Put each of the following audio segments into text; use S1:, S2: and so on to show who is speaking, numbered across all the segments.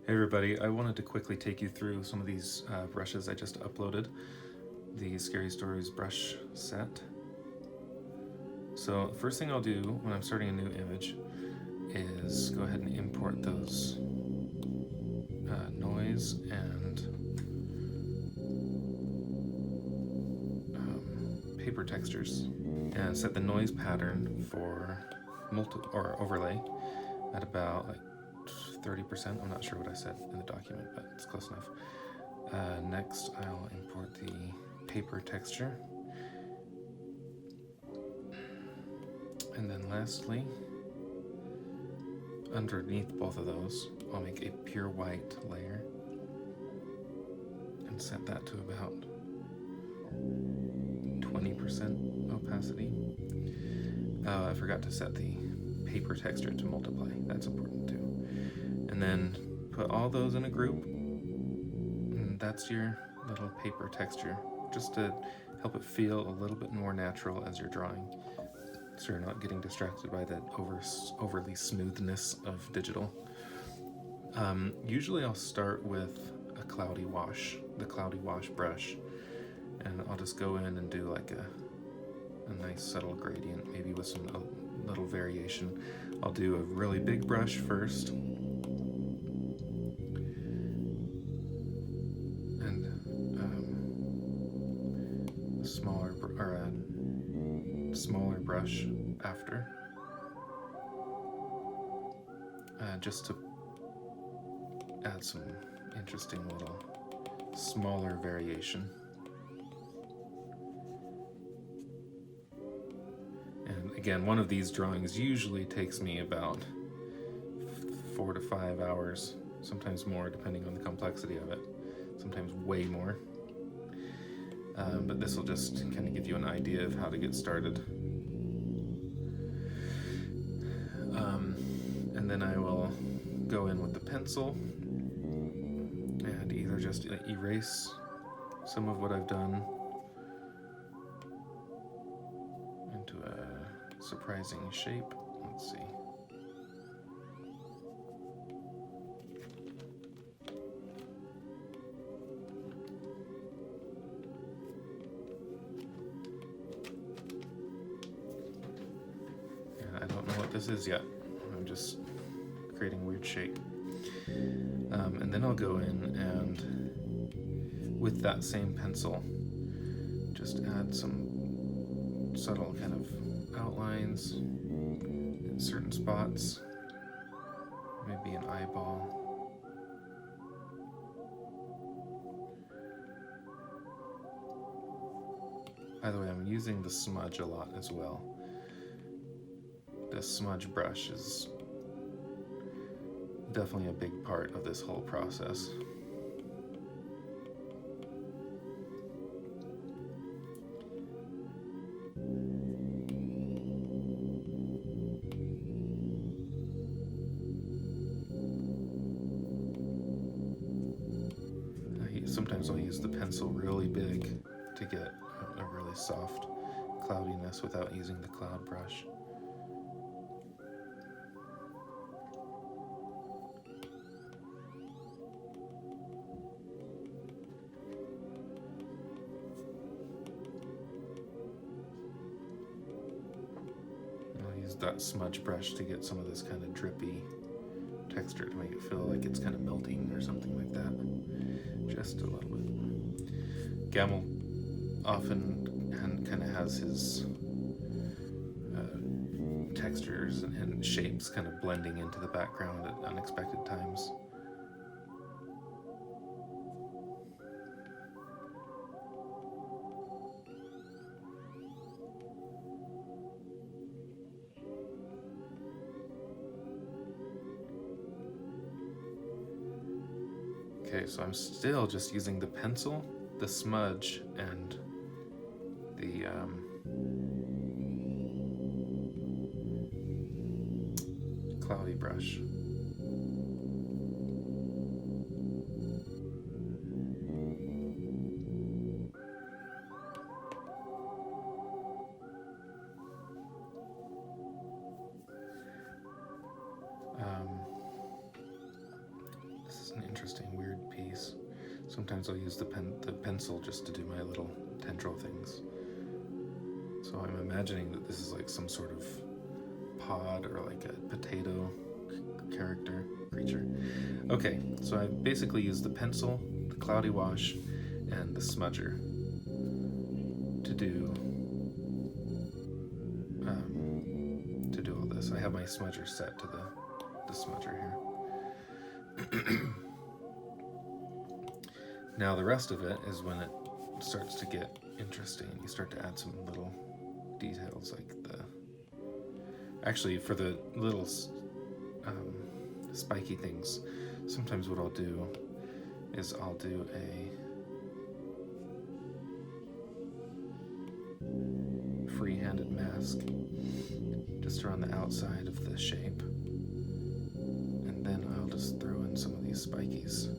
S1: Hey everybody, I wanted to quickly take you through some of these brushes I just uploaded, the Scary Stories brush set. So first thing I'll do when I'm starting a new image is go ahead and import those noise and paper textures, and set the noise pattern for overlay at about like 30%. I'm not sure what I said in the document, but it's close enough. Next, I'll import the paper texture. And then lastly, underneath both of those, I'll make a pure white layer and set that to about 20% opacity. I forgot to set the paper texture to multiply. That's important too. And then put all those in a group, and that's your little paper texture, just to help it feel a little bit more natural as you're drawing, so you're not getting distracted by that overly smoothness of digital. Usually I'll start with a cloudy wash, the cloudy wash brush, and I'll just go in and do like a nice subtle gradient, maybe with some little variation. I'll do a really big brush first, and a smaller brush after, just to add some interesting little smaller variation. And again, one of these drawings usually takes me about 4 to 5 hours, sometimes more depending on the complexity of it, sometimes way more. But this will just kind of give you an idea of how to get started. And then I will go in with the pencil and either just erase some of what I've done into a surprising shape. Let's see. And I don't know what this is yet. I'm just creating a weird shape. And then I'll go in and with that same pencil just add some subtle kind of outlines in certain spots, maybe an eyeball. By the way, I'm using the smudge a lot as well. The smudge brush is definitely a big part of this whole process. Sometimes I'll use the pencil really big to get a really soft cloudiness without using the cloud brush. That smudge brush to get some of this kind of drippy texture to make it feel like it's kind of melting or something like that. Just a little bit. Gamel often kind of has his textures and shapes kind of blending into the background at unexpected times. Okay, so I'm still just using the pencil, the smudge, and the cloudy brush. an interesting, weird piece. Sometimes I'll use the pencil just to do my little tendril things. So I'm imagining that this is like some sort of pod or like a potato creature. Okay, so I basically used the pencil, the cloudy wash, and the smudger to do all this. I have my smudger set to the smudger here. Now the rest of it is when it starts to get interesting. You start to add some little details like actually for the little spiky things, sometimes what I'll do is I'll do a free-handed mask just around the outside of the shape, and then I'll just throw in some of these spikies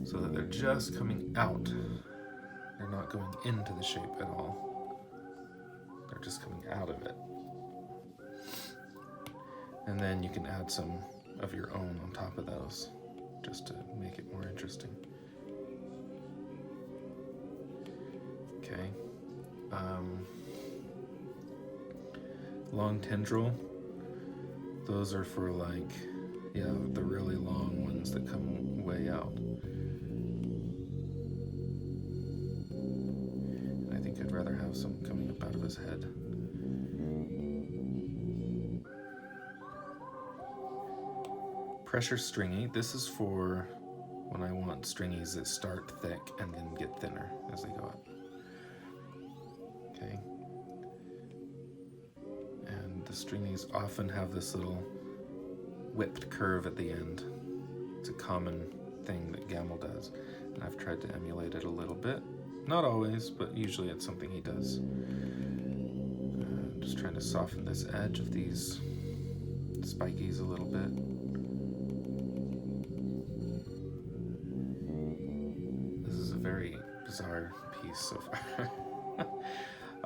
S1: so that they're just coming out. They're not going into the shape at all. They're just coming out of it. And then you can add some of your own on top of those just to make it more interesting. Okay. Long tendril. Those are for like, yeah, the really long ones that come way out. I think I'd rather have some coming up out of his head. Pressure stringy. This is for when I want stringies that start thick and then get thinner as they go up. Okay. And the stringies often have this little whipped curve at the end. It's a common thing that Gamble does, and I've tried to emulate it a little bit. Not always, but usually it's something he does. Just trying to soften this edge of these spikies a little bit. This is a very bizarre piece so far.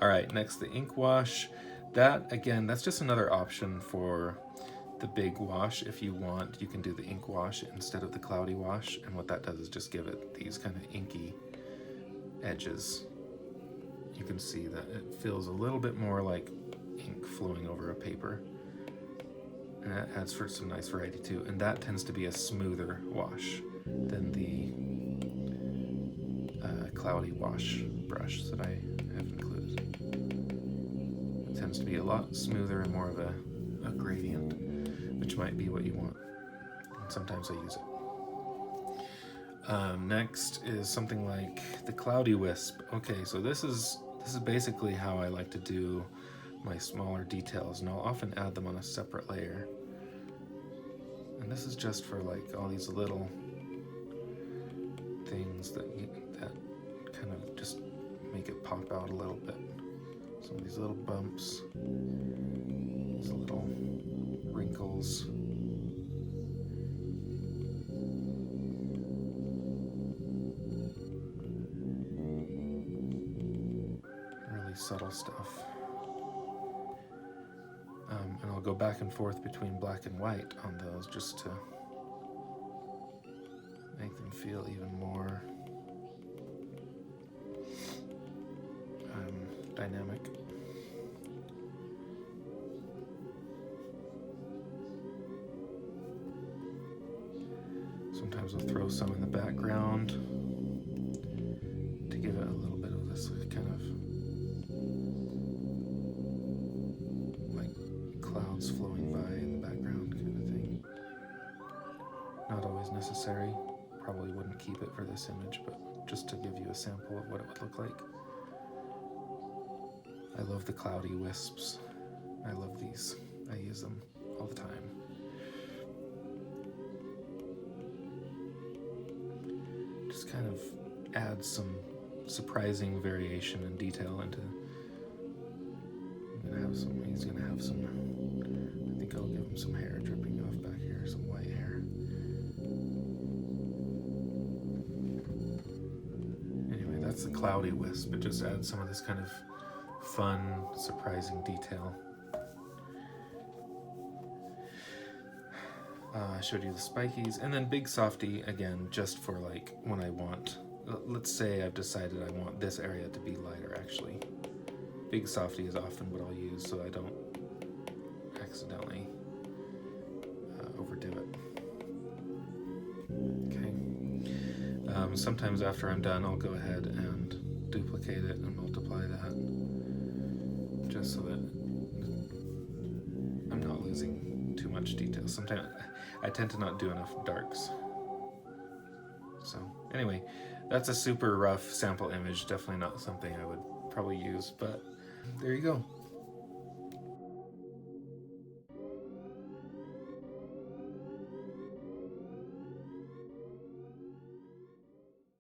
S1: All right, next the ink wash. That, again, that's just another option for the big wash. If you want, you can do the ink wash instead of the cloudy wash, and what that does is just give it these kind of inky edges. You can see that it feels a little bit more like ink flowing over a paper, and that adds for some nice variety too. And that tends to be a smoother wash than the cloudy wash brush that I have included. It tends to be a lot smoother and more of a gradient, which might be what you want. And sometimes I use it. Next is something like the cloudy wisp. Okay, so this is basically how I like to do my smaller details, and I'll often add them on a separate layer. And this is just for like all these little things that kind of just make it pop out a little bit. Some of these little bumps, these little wrinkles. Really subtle stuff. And I'll go back and forth between black and white on those just to make them feel even more dynamic. Sometimes I'll throw some in the background to give it a little bit of this kind of like clouds flowing by in the background kind of thing. Not always necessary. Probably wouldn't keep it for this image, but just to give you a sample of what it would look like. I love the cloudy wisps. I love these. I use them all the time. Just kind of add some surprising variation and detail into. He's gonna have some, I think I'll give him some hair dripping off back here, some white hair. Anyway, that's the cloudy wisp. It just adds some of this kind of fun, surprising detail. I showed you the spikies, and then Big Softy, again, just for like when I want, let's say I've decided I want this area to be lighter actually. Big Softy is often what I'll use so I don't accidentally overdo it. Okay. Sometimes after I'm done, I'll go ahead and duplicate it and multiply that, just so that I'm not losing too much detail. Sometimes I tend to not do enough darks. So anyway, that's a super rough sample image. Definitely not something I would probably use, but there you go.